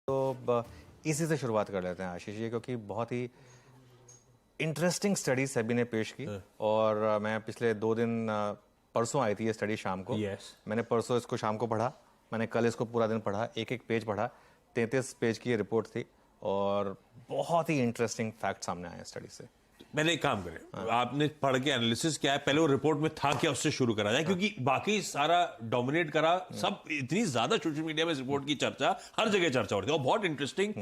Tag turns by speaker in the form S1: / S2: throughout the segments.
S1: इसी से शुरुआत कर लेते हैं आशीष जी, क्योंकि बहुत ही इंटरेस्टिंग स्टडी सेबी ने पेश की। और मैं पिछले 2 दिन परसों आई थी ये स्टडी शाम को। मैंने परसों इसको शाम को पढ़ा, मैंने कल इसको पूरा दिन पढ़ा, एक एक पेज पढ़ा। 33 पेज की ये रिपोर्ट थी और बहुत ही इंटरेस्टिंग फैक्ट सामने आए स्टडी से।
S2: मैंने एक काम करें, आपने पढ़ के एनालिसिस किया है, पहले वो रिपोर्ट में था क्या उससे शुरू करा जाए, क्योंकि बाकी सारा डोमिनेट करा सब। इतनी ज्यादा सोशल मीडिया में इस रिपोर्ट की चर्चा, हर जगह चर्चा हो रही है और बहुत इंटरेस्टिंग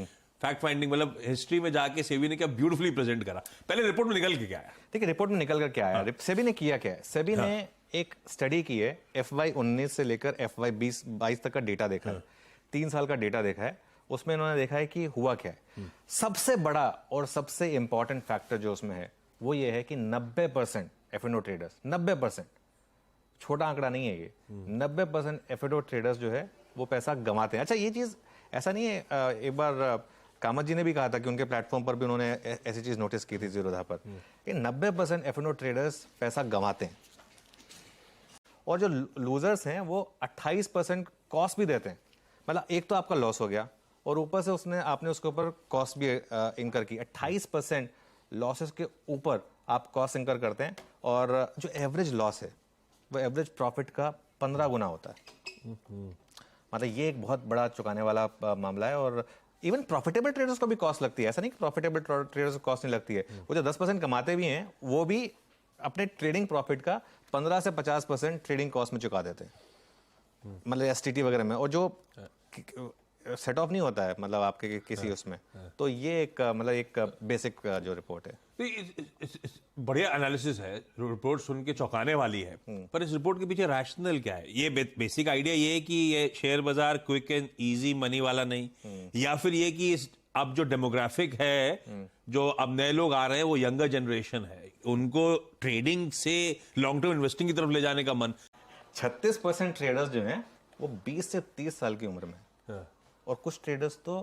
S2: फैक्ट फाइंडिंग, मतलब हिस्ट्री में जाके सेबी ने क्या ब्यूटीफुली प्रेजेंट करा। पहले रिपोर्ट में निकल के क्या आया?
S1: देखिए रिपोर्ट में निकल कर क्या आया, सेबी ने किया क्या है। सेबी ने एक स्टडी की है, FY19 से लेकर FY22 तक का डेटा देखा है, 3 साल का डेटा देखा है। उसमें इन्होंने देखा है कि हुआ क्या है। सबसे बड़ा और सबसे इंपॉर्टेंट फैक्टर जो उसमें है वो ये है कि 90% F&O ट्रेडर्स, 90%, छोटा आंकड़ा नहीं है ये, 90% F&O ट्रेडर्स जो है वो पैसा गंवाते हैं। अच्छा ये चीज ऐसा नहीं है, एक बार कामत जी ने भी कहा था कि उनके प्लेटफॉर्म पर भी उन्होंने ऐसी चीज नोटिस की थी जीरोधा पर कि 90% F&O ट्रेडर्स पैसा गंवाते हैं और जो लूजर्स हैं वो 28% कॉस्ट भी देते हैं। मतलब एक तो आपका लॉस हो गया और ऊपर से आपने उसके ऊपर कॉस्ट भी इंकर की। 28% लॉसेस के ऊपर आप कॉस्ट इंकर करते हैं और जो एवरेज लॉस है वो एवरेज प्रॉफिट का 15 गुना होता है। मतलब ये एक बहुत बड़ा चुकाने वाला मामला है। और इवन प्रॉफिटेबल ट्रेडर्स को भी कॉस्ट लगती है, ऐसा नहीं कि प्रॉफिटेबल ट्रेडर्स को कॉस्ट नहीं लगती है। वो जो 10% कमाते भी हैं वो भी अपने ट्रेडिंग प्रॉफिट का 15 से 50% ट्रेडिंग कॉस्ट में चुका देते हैं, मतलब STT वगैरह में। और जो सेट ऑफ नहीं होता है मतलब आपके किसी उसमें, तो ये एक मतलब एक बेसिक जो रिपोर्ट है।
S2: बढ़िया एनालिसिस है, रिपोर्ट सुन के चौंकाने वाली है। पर इस रिपोर्ट के पीछे रैशनल क्या है? ये बेसिक आइडिया ये है कि ये शेयर बाजार क्विक एंड इजी मनी वाला नहीं, या फिर ये कि अब जो डेमोग्राफिक है, जो अब नए लोग आ रहे हैं वो यंगर जनरेशन है, उनको ट्रेडिंग से लॉन्ग टर्म इन्वेस्टिंग की तरफ ले जाने का मन।
S1: 36% ट्रेडर्स जो हैं वो 20 से 30 साल की उम्र में, और कुछ ट्रेडर्स तो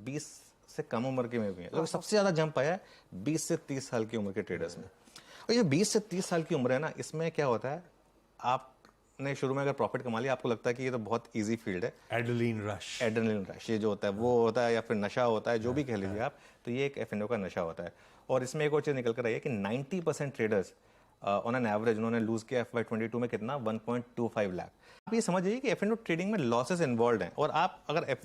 S1: 20 से कम उम्र के में भी हैं। तो सबसे ज्यादा जंप आया है 20 से 30 साल की उम्र के ट्रेडर्स में। और ये 20 से 30 साल की उम्र है ना, इसमें क्या होता है, आपने शुरू में अगर प्रॉफिट कमा लिया, आपको लगता है कि ये तो बहुत इजी फील्ड है।
S2: एड्रेनलिन रश
S1: ये जो होता है वो होता है, या फिर नशा होता है, जो भी कह लीजिए आप, तो ये एक F&O का नशा होता है। और इसमें एक और चीज निकल कर आई है कि 90% ट्रेडर्स ऑन एन एवरेज उन्होंने लूज किया FY22 में कितना, 1.25 लाख। आप ये समझिए कि F&O ट्रेडिंग में लॉसेस इन्वॉल्व हैं। और आप अगर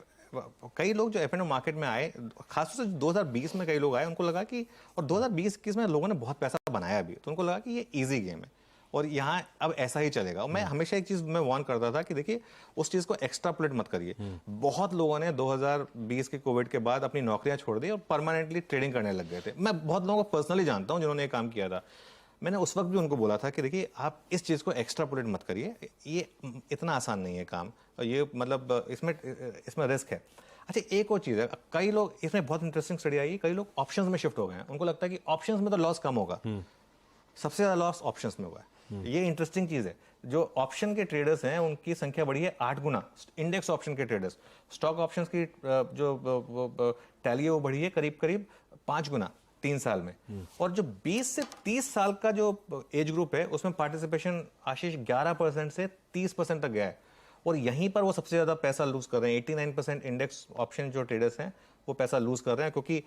S1: कई लोग जो F&O मार्केट में आए, खासतौर से 2020 में कई लोग आए, उनको लगा कि, और 2020-21 में लोगों ने बहुत पैसा बनाया भी, तो उनको लगा कि ये इजी गेम है और यहाँ अब ऐसा ही चलेगा। और मैं हमेशा एक चीज मैं वार्न करता था कि देखिए उस चीज को एक्स्ट्रापोलेट मत करिए। बहुत लोगों ने 2020 के कोविड के बाद अपनी नौकरियां छोड़ दी और परमानेंटली ट्रेडिंग करने लग गए थे। मैं बहुत लोगों को पर्सनली जानता हूं जिन्होंने ये काम किया था। मैंने उस वक्त भी उनको बोला था कि देखिए आप इस चीज को एक्स्ट्रापोलेट मत करिए, ये इतना आसान नहीं है काम, ये मतलब इसमें रिस्क है। अच्छा एक और चीज है, कई लोग, इसमें बहुत इंटरेस्टिंग स्टडी आई, कई लोग ऑप्शंस में शिफ्ट हो गए हैं। उनको लगता है कि ऑप्शंस में तो लॉस कम होगा, सबसे ज्यादा लॉस ऑप्शंस में हुआ है। ये इंटरेस्टिंग चीज है। जो ऑप्शन के ट्रेडर्स हैं उनकी संख्या बढ़ी है 8 गुना। इंडेक्स ऑप्शन के ट्रेडर्स, स्टॉक ऑप्शंस की जो टैली है वो बढ़ी है करीब करीब 5 गुना 3 साल में। और जो 20 से 30 साल का जो एज ग्रुप है उसमें पार्टिसिपेशन आशीष 11% से 30% तक गया है। और यहीं पर वो सबसे ज्यादा पैसा लूज कर रहे हैं। 89% इंडेक्स ऑप्शन जो ट्रेडर्स हैं वो पैसा लूज कर रहे हैं, क्योंकि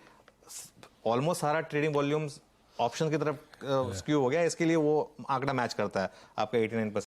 S1: ऑलमोस्ट सारा ट्रेडिंग वॉल्यूम्स ऑप्शन की तरफ स्क्यू हो गया। इसके लिए वो आंकड़ा मैच करता है आपका 89%।